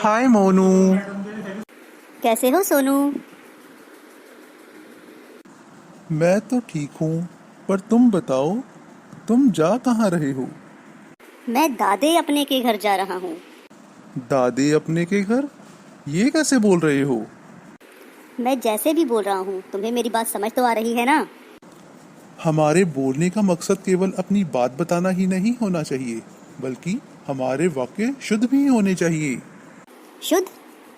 हाय मोनू। कैसे हो सोनू? मैं तो ठीक हूँ, पर तुम बताओ, तुम जा कहाँ रहे हो? मैं दादे अपने के घर जा रहा हूँ। दादी अपने के घर? ये कैसे बोल रहे हो? मैं जैसे भी बोल रहा हूँ, तुम्हें मेरी बात समझ तो आ रही है ना? हमारे बोलने का मकसद केवल अपनी बात बताना ही नहीं होना चाहिए, बल्कि हमारे वाक्य शुद्ध भी होने चाहिए। शुद्ध?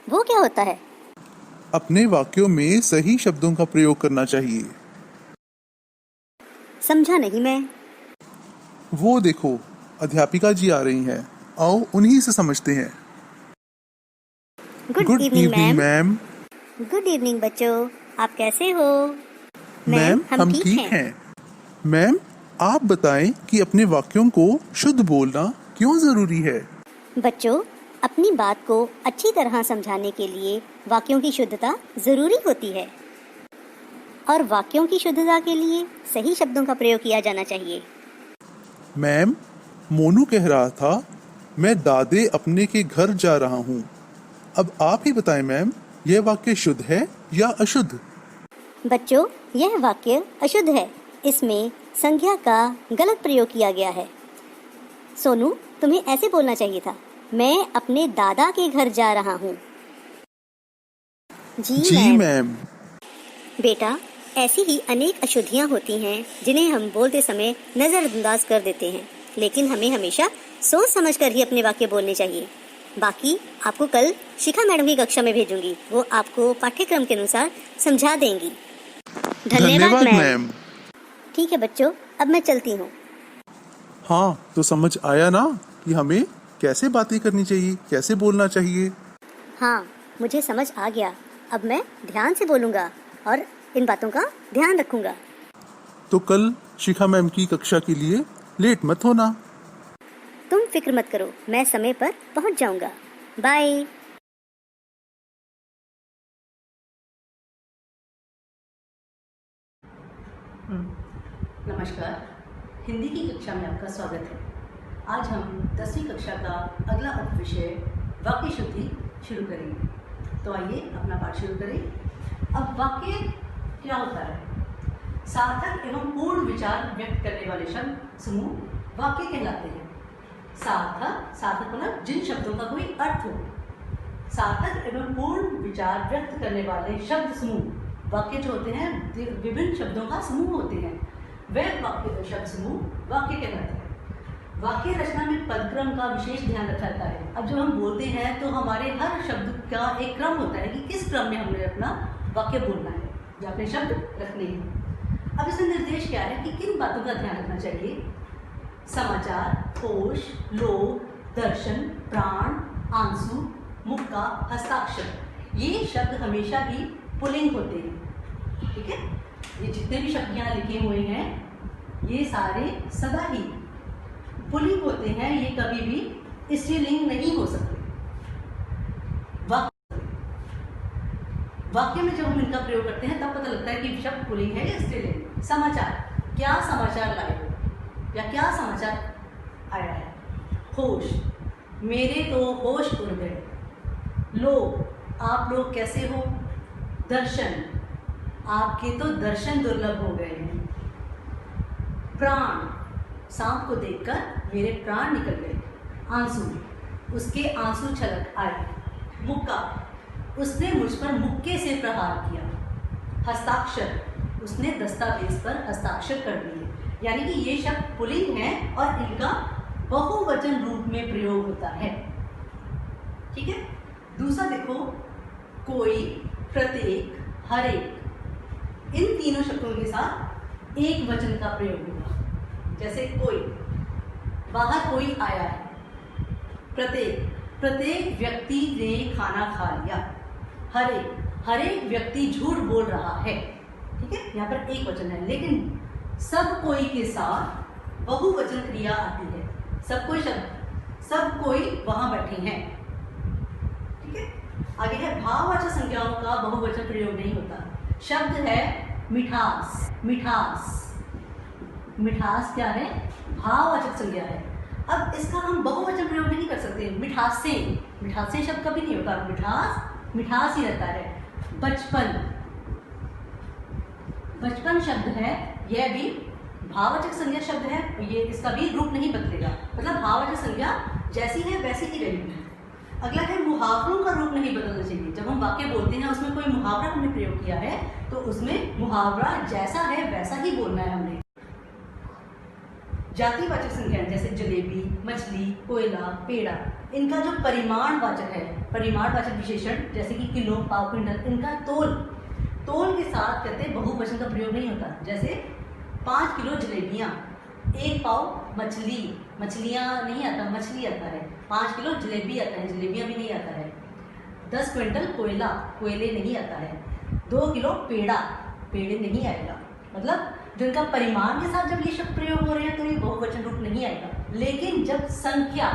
वो क्या होता है? अपने वाक्यों में सही शब्दों का प्रयोग करना चाहिए। समझा नहीं मैं। वो देखो, अध्यापिका जी आ रही हैं। आओ उन्हीं से समझते हैं। Good good evening evening ma'am. Ma'am. Good evening बच्चों, आप कैसे हो? मैम, मैम हम हम ठीक ठीक हैं। हैं। मैम, आप बताएं कि अपने वाक्यों को शुद्ध बोलना क्यों जरूरी है? बच्चों, अपनी बात को अच्छी तरह समझाने के लिए वाक्यों की शुद्धता जरूरी होती है, और वाक्यों की शुद्धता के लिए सही शब्दों का प्रयोग किया जाना चाहिए। मैम, मोनू कह रहा था मैं दादे अपने के घर जा रहा हूँ। अब आप ही बताएं मैम, यह वाक्य शुद्ध है या अशुद्ध? बच्चों, यह वाक्य अशुद्ध है। इसमें संज्ञा का गलत प्रयोग किया गया है। सोनू, तुम्हें ऐसे बोलना चाहिए था, मैं अपने दादा के घर जा रहा हूँ। जी मैम। बेटा, ऐसी ही अनेक अशुद्धियाँ होती हैं जिन्हें हम बोलते समय नज़रअंदाज कर देते हैं, लेकिन हमें हमेशा सोच समझ कर ही अपने वाक्य बोलने चाहिए। बाकी आपको कल शिखा मैडम की कक्षा में भेजूंगी, वो आपको पाठ्यक्रम के अनुसार समझा देंगी। धन्यवाद मैम। ठीक है बच्चों, अब मैं चलती हूँ। हाँ, तो समझ आया ना कि हमें कैसे बातें करनी चाहिए, कैसे बोलना चाहिए? हाँ, मुझे समझ आ गया। अब मैं ध्यान से बोलूँगा और इन बातों का ध्यान रखूँगा। तो कल शिखा मैम की कक्षा के लिए लेट मत होना। तुम फिक्र मत करो, मैं समय पर पहुँच जाऊँगा। बाय। नमस्कार, हिंदी की कक्षा में आपका स्वागत है। आज हम 10वीं कक्षा का अगला उपविषय वाक्य शुद्धि शुरू करेंगे। तो आइए अपना पाठ शुरू करें। अब वाक्य क्या होता है? सार्थक एवं पूर्ण विचार व्यक्त करने वाले शब्द समूह वाक्य कहलाते हैं। सार्थक मतलब जिन शब्दों का कोई अर्थ हो। सार्थक एवं पूर्ण विचार व्यक्त करने वाले शब्द समूह वाक्य जो होते हैं, विभिन्न शब्दों का समूह होते हैं, वह वाक्य शब्द समूह वाक्य कहलाते हैं। वाक्य रचना में पदक्रम का विशेष ध्यान रखा जाता है। अब जब हम बोलते हैं तो हमारे हर शब्द का एक क्रम होता है कि किस क्रम में हमें अपना वाक्य बोलना है या अपने शब्द रखने हैं। अब इसमें निर्देश क्या है कि किन बातों का ध्यान रखना चाहिए? समाचार, कोश, लोक, दर्शन, प्राण, आंसू, मुक्का, हस्ताक्षर, ये शब्द हमेशा ही पुल्लिंग होते हैं। ठीक है, ये जितने भी शब्द यहाँ लिखे हुए हैं, ये सारे सदा ही पुल्लिंग होते हैं। ये कभी भी स्त्रीलिंग नहीं हो सकते। वाक्य में जब हम इनका प्रयोग करते हैं तब पता लगता है कि शब्द पुल्लिंग है या स्त्रीलिंग। समाचार, क्या समाचार लाए हो या क्या समाचार आया है। होश, मेरे तो होश उड़ गए। लोग, आप लोग कैसे हो। दर्शन, आपके तो दर्शन दुर्लभ हो गए हैं। प्राण, सांप को देखकर मेरे प्राण निकल गए। आंसू, उसके आंसू छलक आए। मुक्का, उसने मुझ पर मुक्के से प्रहार किया। हस्ताक्षर, उसने दस्तावेज पर हस्ताक्षर कर दिए। यानी कि ये शब्द पुल्लिंग है और इनका बहुवचन रूप में प्रयोग होता है। ठीक है, दूसरा देखो, कोई, प्रत्येक, हर एक, इन तीनों शब्दों के साथ एक वचन का प्रयोग होगा। जैसे कोई, बाहर कोई आया है। प्रत्येक, प्रत्येक व्यक्ति ने खाना खा लिया। हर एक व्यक्ति झूठ बोल रहा है। ठीक है, यहाँ पर एक वचन है, लेकिन सब कोई के साथ बहुवचन क्रिया आती है। सब कोई शब्द, सब कोई वहां बैठे हैं। ठीक है, आगे है भाववाचक संज्ञाओं का बहुवचन प्रयोग नहीं होता। शब्द है मिठास। मिठास, मिठास क्या है? भाववाचक संज्ञा है। अब इसका हम बहुवचन प्रयोग नहीं कर सकते। मिठासें, मिठासें शब्द कभी नहीं होता, मिठास मिठास ही रहता है। बचपन, बचपन शब्द है, यह भी भाववाचक संज्ञा शब्द है, ये इसका भी रूप नहीं बदलेगा, मतलब भाववाचक संज्ञा जैसी है वैसी ही रहेगी। अगला है मुहावरों का रूप नहीं बदलना चाहिए। जब हम वाक्य बोलते हैं उसमें कोई मुहावरा हमने प्रयोग किया है तो उसमें मुहावरा जैसा है वैसा ही बोलना है हमने। जातिवाचक संज्ञाएं जैसे जलेबी, मछली, कोयला, पेड़ा, इनका जो परिमाणवाचक है, परिमाणवाचक विशेषण जैसे कि किलो, पाव, क्विंटल, इनका तोल, तोल के साथ कहते हैं बहुवचन का प्रयोग नहीं होता। जैसे 5 किलो जलेबियाँ, 1 पाव मछली, मछलियाँ नहीं आता, मछली आता है। 5 किलो जलेबी आता है, जलेबियाँ भी नहीं आता है। 10 क्विंटल कोयला, कोयले नहीं आता है। 2 किलो पेड़ा, पेड़े नहीं आएगा। मतलब जो इनका परिमाण के साथ जब ये शब्द प्रयोग हो रहे हैं तो ये बहुवचन रूप नहीं आएगा। लेकिन जब संख्या,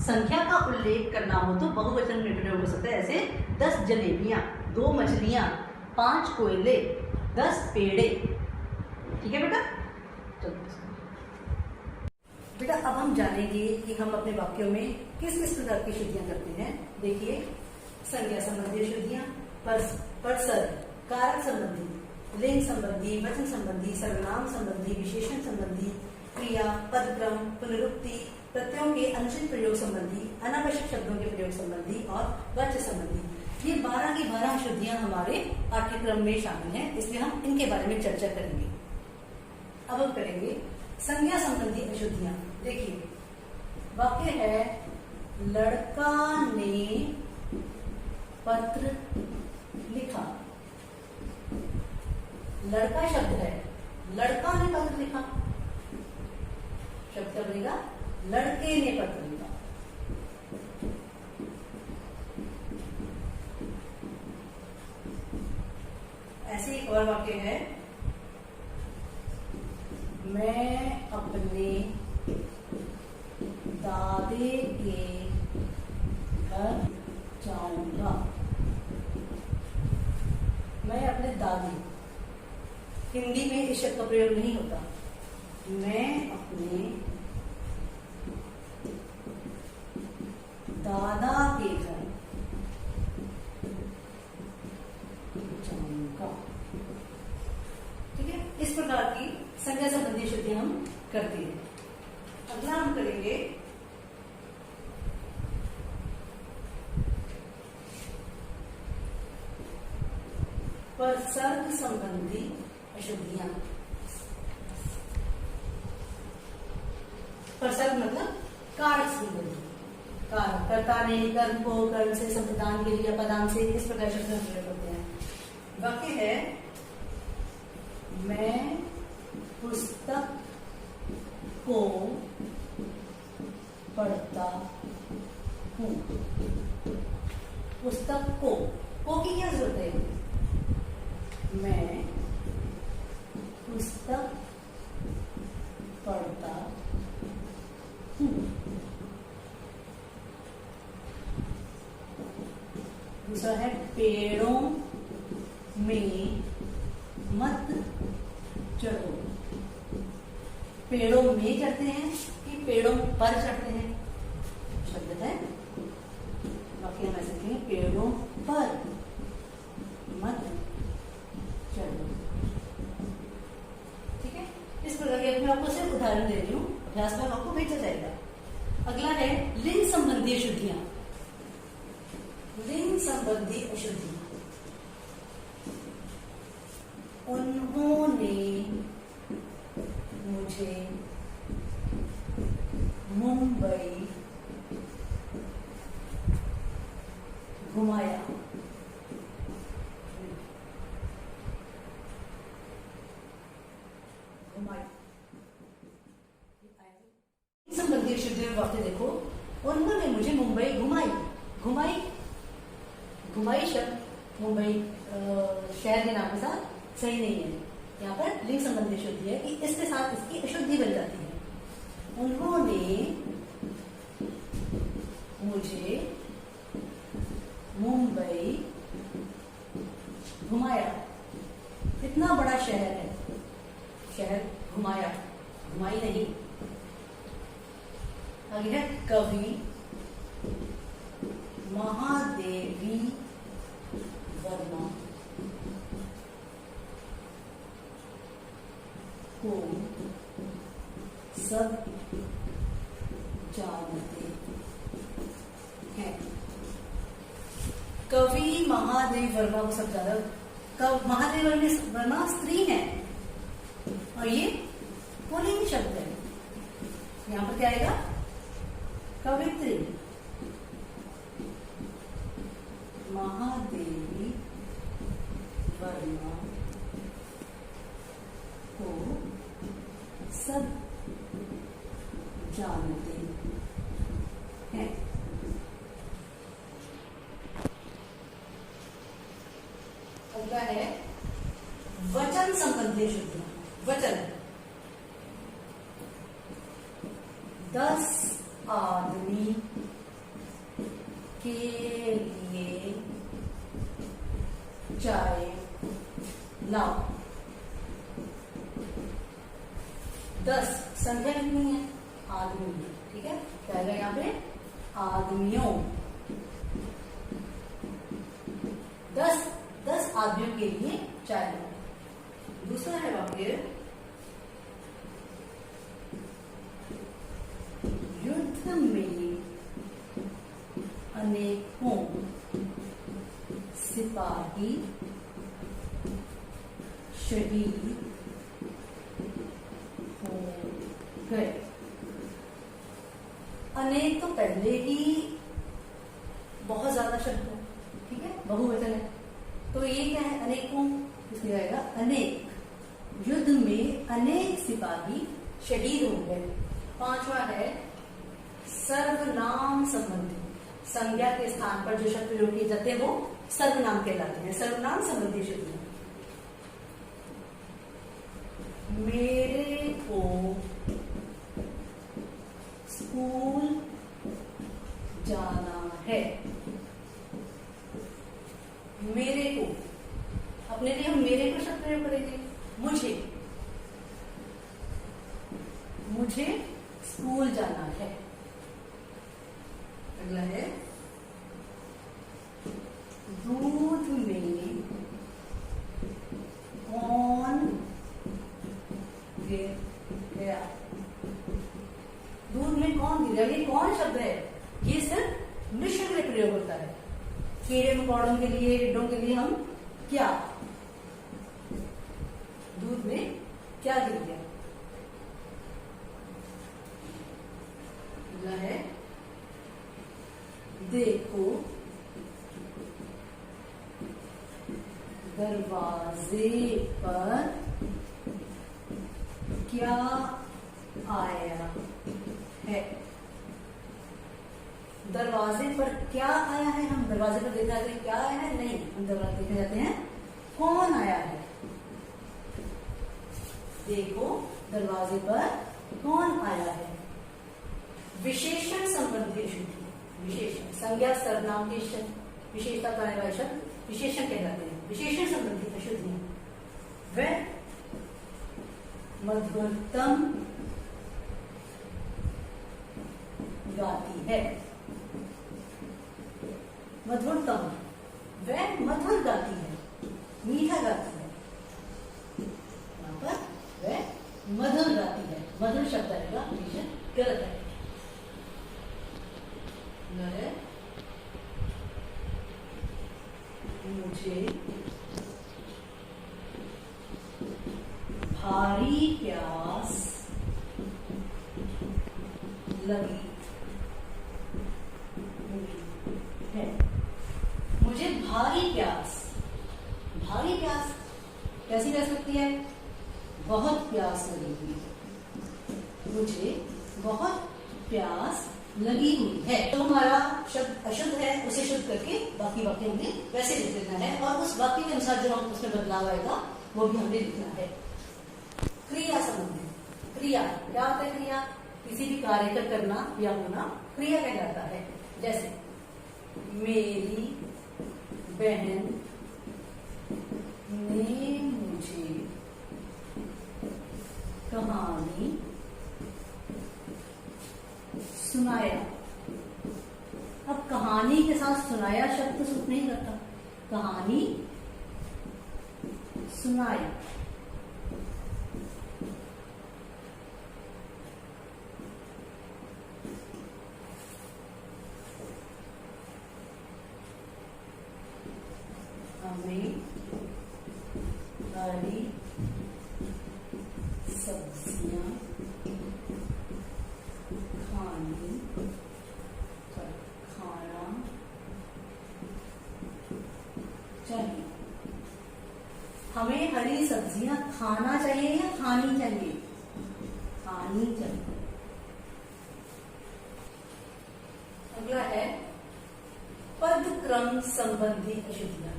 संख्या का उल्लेख करना हो तो बहुवचन में प्रयोग हो सकता है। ऐसे 10 जलेबियाँ, 2 मछलियाँ, 5 कोयले, 10 पेड़े। ठीक है बेटा? चलो बेटा, अब हम जानेंगे कि हम अपने वाक्यों में किस किस प्रकार की शुद्धियां करते हैं। देखिए, संज्ञा संबंधी शुद्धियां, परसर्ग, कारक संबंधी, लिंग संबंधी, वचन संबंधी, सर्वनाम संबंधी, विशेषण संबंधी, क्रिया, पदक्रम, पुनरुक्ति, प्रत्ययों के अनुचित प्रयोग संबंधी, अनावश्यक शब्दों के प्रयोग संबंधी और वाच्य संबंधी। ये 12 की 12 शुद्धियां हमारे पाठ्यक्रम में शामिल हैं, इसलिए हम इनके बारे में चर्चा करेंगे। अब हम करेंगे संज्ञा संबंधी अशुद्धियां। देखिए, वाक्य है लड़का ने पत्र लिखा। लड़का शब्द है, लड़का ने पत्र लिखा, शब्द क्या बनेगा? लड़के ने पत्र लिखा। ऐसे एक और वाक्य है, मैं अपने दादे के घर जाऊंगा। मैं अपने दादी, हिंदी में इस शब्द का प्रयोग नहीं होता। मैं अपने दादा के घर जाऊंगा। ठीक है, इस प्रकार की संज्ञा संबंधी शुद्धि हम करते हैं। अगला हम करेंगे परसर्ग संबंधी अशुद्धियां। परसर्ग मतलब कारक संबंधी, कारक, कर्ता ने कर्म को कर्म से, संप्रदान के लिए पदान से, इस प्रकार शब्द प्रयोग करते हैं। वाक्य है मैं पुस्तक को पढ़ता हूँ। पुस्तक को की क्या जरूरत है? मैं पुस्तक पढ़ता हूँ। दूसरा है पेड़ों में मत चढ़ो। पेड़ों में चढ़ते हैं कि पेड़ों पर चढ़ते हैं? शब्द है, वाक्य हम ऐसे कहेंगे, पेड़ों पर मत चढ़ो। ठीक है, इस प्रकार के मैं आपको सिर्फ उदाहरण दे रही हूँ, अभ्यास में आपको भेजा जाएगा। अगला है लिंग संबंधी अशुद्धियां। लिंग संबंधी अशुद्धियां, उन्होंने मुझे मुंबई घुमाया। संबंधी अशुद्धि में वाक्य देखो, उन्होंने मुझे मुंबई घुमाई। घुमाई, घुमाई शब्द मुंबई शहर के नाम के साथ सही नहीं है। यहाँ पर लिंग संबंधी अशुद्धि है कि इसके साथ इसकी अशुद्धि बन जाती है। उन्होंने मुझे मुंबई घुमाया। इतना बड़ा शहर है, शहर घुमाया, घुमाई नहीं। आगे है कवि महादेवी वर्मा को सब जानते हैं। कवि महादेव वर्मा को सब जानते। महादेव वर्मा स्त्री है और ये पुल्लिंग शब्द है। यहां पर क्या आएगा? कवित्री महादेवी वर्मा को सब जानते हैं। अगला है वचन संबंधी शुद्धियां। वचन 10 आदमी के लिए चाय लाओ। 10 संख्या कितनी है? आदमी, ठीक है। क्या है यहाँ पे? आदमियों। 10 आदमियों के लिए चाय लाओ। दूसरा है वाक्य युद्ध में अनेकों सिपाही शहीद हो गए। अनेक तो पहले ही बहुत ज्यादा शब्द है, ठीक है, बहुवचन है। तो ये क्या है? अनेकों, इसलिए आएगा अनेक। युद्ध में अनेक सिपाही शहीद हो गए। 5वां है सर्वनाम संबंधी। संज्ञा के स्थान पर जो शब्द प्रयोग किए जाते हैं वो सर्वनाम कहलाते हैं। सर्वनाम संबंधी शब्द। मेरे को स्कूल जाना है। मेरे को, अपने लिए हम मेरे को शब्द प्रयोग करेंगे। मुझे स्कूल जाना है। अगला है दूध में कौन गिर गया। दूध में कौन गिर गया? ये कौन शब्द है? ये सिर्फ मनुष्य के लिए प्रयोग होता है। कीड़े मकोड़ों के लिए, टिड्डों के लिए हम क्या? दूध में क्या गिर गया? अगला है देखो दरवाजे पर क्या आया है। दरवाजे पर क्या आया है? हम दरवाजे पर देखा जाते हैं क्या आया है? नहीं, हम दरवाजे देखे जाते हैं कौन आया है। देखो दरवाजे पर कौन आया है। विशेषण संबंधी अशुद्धि। विशेषण संज्ञा सर्वनाम के विशेषता पाने वाले शब्द विशेषण कहलाते हैं। विशेषण संबंधी अशुद्धियां वह मधुरतम गाती है। मधुरतम, वह मधुर गाती है, मीठा गाती है। यहाँ पर वह मधुर गाती है। मधुर शब्द आएगा, विशेषण गलत है। मुझे भारी प्यास लगी है। मुझे भारी प्यास। भारी प्यास कैसी रह सकती है? बहुत प्यास लगी हुई। मुझे बहुत प्यास लगी हुई है। तो हमारा शब्द अशुद्ध है, उसे शुद्ध करके बाकी वाक्य हमें वैसे लिख देना है और उस वाक्य के अनुसार जो हम उसमें बदलाव आएगा वो भी हमें लिखना है। क्रिया संबंधी। क्रिया क्या होता है? क्रिया किसी भी कार्य का करना या होना क्रिया कहलाता है। जैसे मेरी बहन ने मुझे कहानी सुनाया। अब कहानी के साथ सुनाया शब्द सूट नहीं करता। कहानी सुनाई। हमें हरी सब्जियां खाना चाहिए। हमें हरी सब्जियां खाना चाहिए या खानी चाहिए? खानी चाहिए। अगला है पद क्रम संबंधी अशुद्धियां।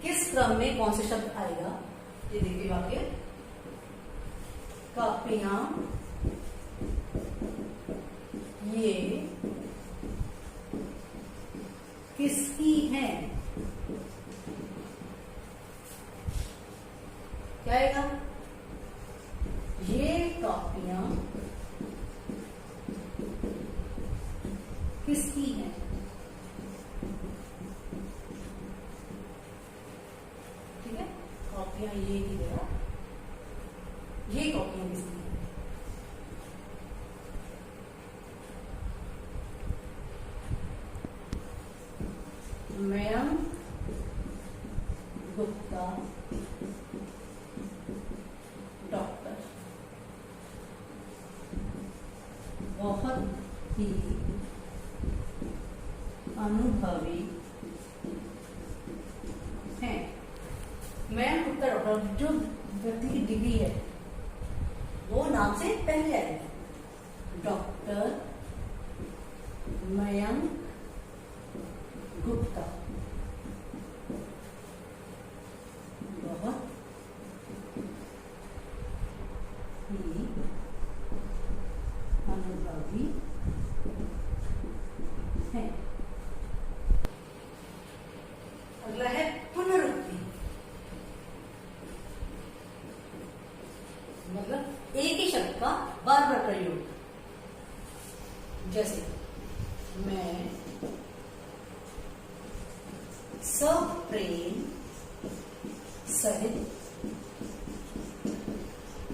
किस क्रम में कौन से शब्द आएगा? ये देखिए वाक्य। कापियां ये किसकी हैं? क्या आएगा? ये कापियां किसकी हैं? ठीक है, कॉपियां ये की जगह ये कॉपियां किसकी हैं? मैम गुप्ता डॉक्टर बहुत ही अनुभवी हैं। मैम गुप्ता डॉक्टर, जो व्यक्ति की डिग्री है वो नाम से पहले आएगा। डॉक्टर मयंक गुप्ता बहुत ही अनुभवी है। अगला है पुनरुक्ति। मतलब एक ही शब्द का बार बार प्रयोग। जैसे मैं सब प्रेम सहित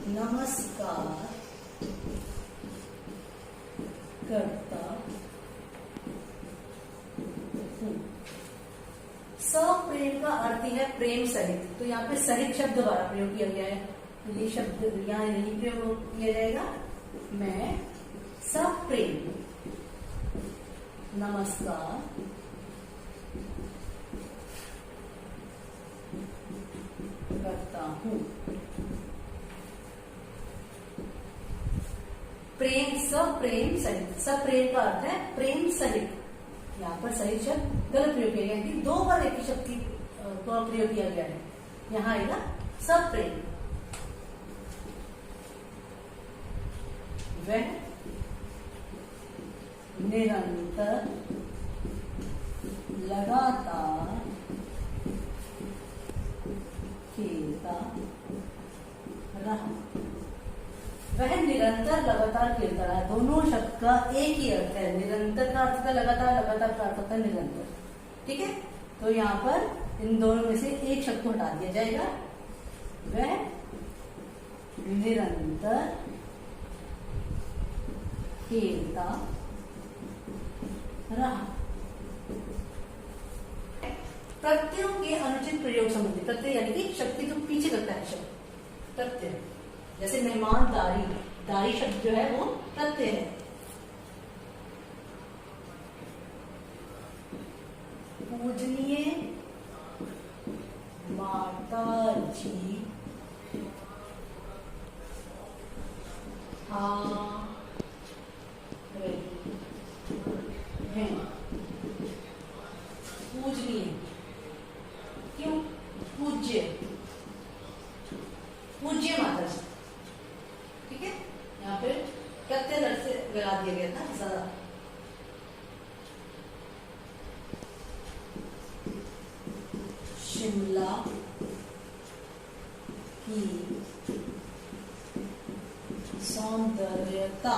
नमस्कार करता हूं। सप्रेम का अर्थ है प्रेम सहित। तो यहाँ पे सहित शब्द द्वारा प्रयोग किया गया है। तो ये शब्द यहाँ नहीं प्रयोग किया जाएगा। मैं सप्रेम नमस्कार करता हूं। प्रेम सप्रेम सहित। सप्रेम का अर्थ है प्रेम सहित। यहाँ पर सहित शब्द गलत प्रयोग किया गया है। दो बार एक ही शब्द की प्रयोग किया गया है। यहाँ आएगा सप्रेम। वह निरंतर लगातार खेलता रहा। वह निरंतर लगातार खेलता रहा। दोनों शब्द का एक ही अर्थ है। निरंतर का अर्थ था लगातार, लगातार का अर्थ था निरंतर। ठीक है, तो यहाँ पर इन दोनों में से एक शब्द को हटा दिया जाएगा। वह निरंतर खेलता रहा। प्रत्ययों के अनुचित प्रयोग संबंधी। प्रत्यय यानी कि शब्द के जो पीछे करता है शब्द प्रत्यय। जैसे मेहमानदारी, दारी शब्द जो है वो प्रत्यय है। पूजनीय माता जी हैं। पूजनीय क्यों? पूज्य, पूज्य माता जी। ठीक है, यहाँ पे प्रत्यय से लगा दिया गया था ज्यादा। शिमला की सौंदर्यता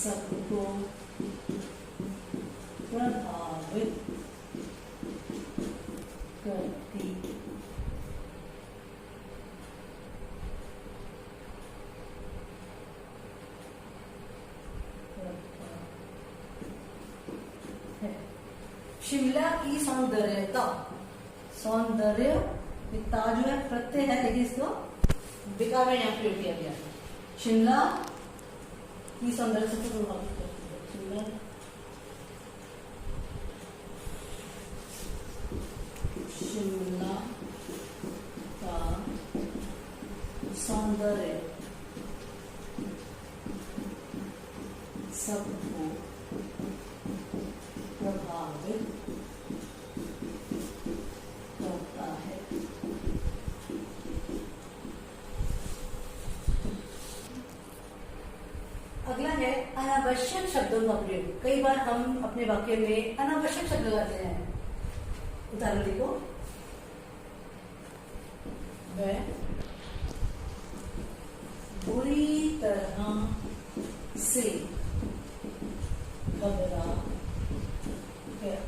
सबको प्रभावित करती है। शिमला की सौंदर्यता, सौंदर्यता जो है प्रत्यय है, लेकिन इसको विकार में यहाँ प्रयोग किया गया। शिमला की सौंदर्यता को प्रभावित करती है। शिमला का सौंदर्य सबको प्रभावित करता है। अगला है अनावश्यक शब्दों का प्रयोग। कई बार हम अपने वाक्य में अनावश्यक शब्द लगाते हैं। उदाहरण देखो, वह बुरी तरह से घबरा गया।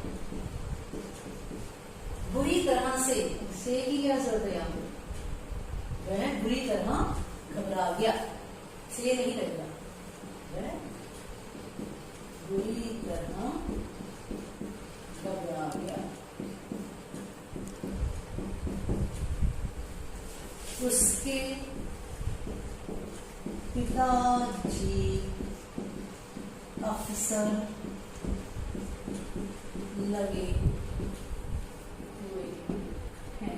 बुरी तरह से की क्या जरूरत है यहाँ पे? वह बुरी तरह घबरा गया, से नहीं लगेगा। वह बुरी तरह घबरा गया। उसके पिताजी अफसर लगे हुए हैं।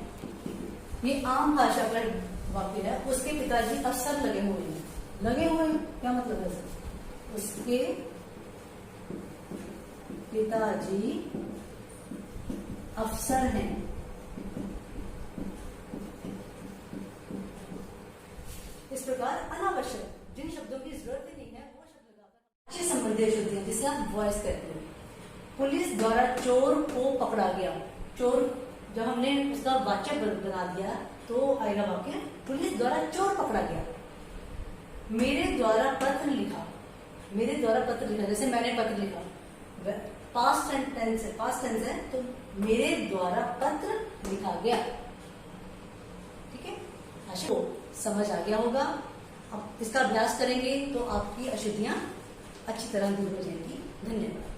ये आम भाषा का वाक्य है। उसके पिताजी अफसर लगे हुए हैं। लगे हुए हैं क्या मतलब है? उसके पिताजी अफसर हैं। इस प्रकार अनावश्यक जिन शब्दों की जरूरत ही नहीं है वो शब्द लगाकर अच्छे संबंधी अशुद्धियां, जिसे आप वॉइस कहते हैं। पुलिस द्वारा चोर को पकड़ा गया। चोर जब हमने उसका वाच्य बना दिया तो आएगा वाक्य पुलिस द्वारा चोर पकड़ा गया। मेरे द्वारा पत्र लिखा। मेरे द्वारा पत्र लिखा, जैसे मैंने पत्र लिखा, पास्ट टेंस है तो मेरे द्वारा पत्र लिखा गया। ठीक है, आशा को समझ आ गया होगा। अब इसका अभ्यास करेंगे तो आपकी अशुद्धियां अच्छी तरह दूर हो जाएंगी। धन्यवाद।